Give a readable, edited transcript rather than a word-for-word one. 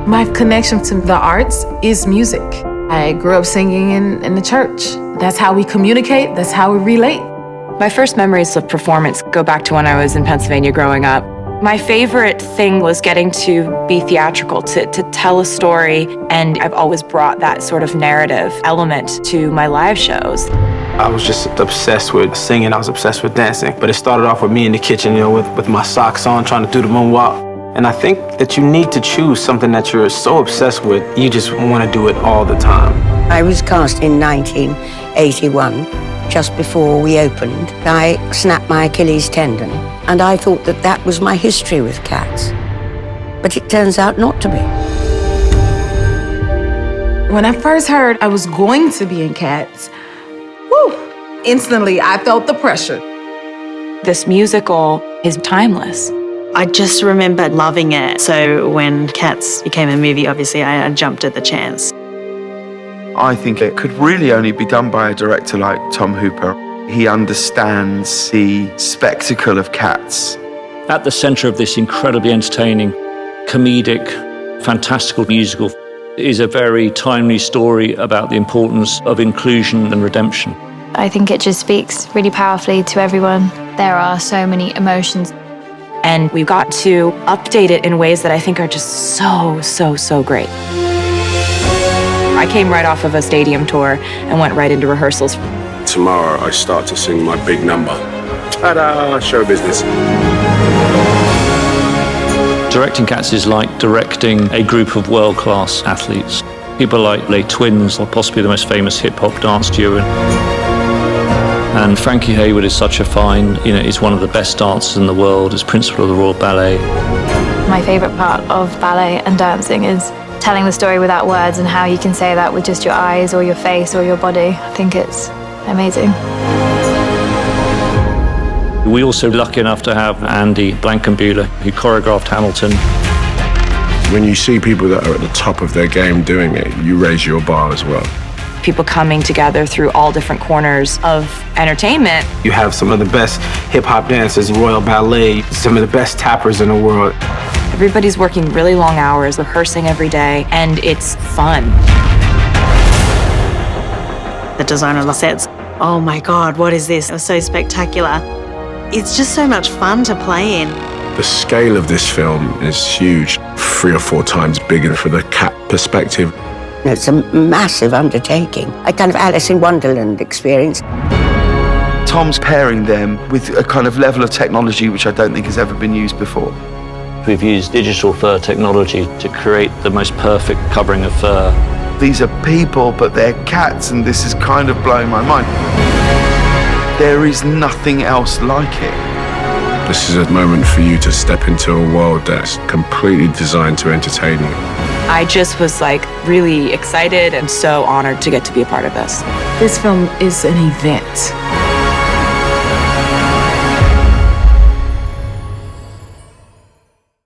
My connection to the arts is music. I grew up singing in the church. That's how we communicate, that's how we relate. My first memories of performance go back to when I was in Pennsylvania growing up. My favorite thing was getting to be theatrical, to tell a story, and I've always brought that sort of narrative element to my live shows. I was just obsessed with singing, I was obsessed with dancing, but it started off with me in the kitchen, with my socks on, trying to do the moonwalk. And I think that you need to choose something that you're so obsessed with, you just want to do it all the time. I was cast in 1981, just before we opened. I snapped my Achilles tendon, and I thought that that was my history with cats. But it turns out not to be. When I first heard I was going to be in Cats, instantly I felt the pressure. This musical is timeless. I just remember loving it. So when Cats became a movie, obviously I jumped at the chance. I think it could really only be done by a director like Tom Hooper. He understands the spectacle of Cats. At the centre of this incredibly entertaining, comedic, fantastical musical is a very timely story about the importance of inclusion and redemption. I think it just speaks really powerfully to everyone. There are so many emotions. And we've got to update it in ways that I think are just so great. I came right off of a stadium tour and went right into rehearsals. Tomorrow I start to sing my big number. Ta-da! Show business. Directing Cats is like directing a group of world-class athletes. People like Les Twins, or possibly the most famous hip-hop dance duo. And Frankie Hayward is such a find. He's one of the best dancers in the world, as principal of the Royal Ballet. My favourite part of ballet and dancing is telling the story without words and how you can say that with just your eyes or your face or your body. I think it's amazing. We're also lucky enough to have Andy Blankenbuehler, who choreographed Hamilton. When you see people that are at the top of their game doing it, you raise your bar as well. People coming together through all different corners of entertainment. You have some of the best hip-hop dancers, Royal Ballet, some of the best tappers in the world. Everybody's working really long hours, rehearsing every day, and it's fun. The design of the sets, oh my God, what is this? It was so spectacular. It's just so much fun to play in. The scale of this film is huge, 3 or 4 times bigger for the cat perspective. It's a massive undertaking, a kind of Alice in Wonderland experience. Tom's pairing them with a kind of level of technology which I don't think has ever been used before. We've used digital fur technology to create the most perfect covering of fur. These are people, but they're cats, and this is kind of blowing my mind. There is nothing else like it. This is a moment for you to step into a world that's completely designed to entertain you. I just was really excited and so honored to get to be a part of this. This film is an event.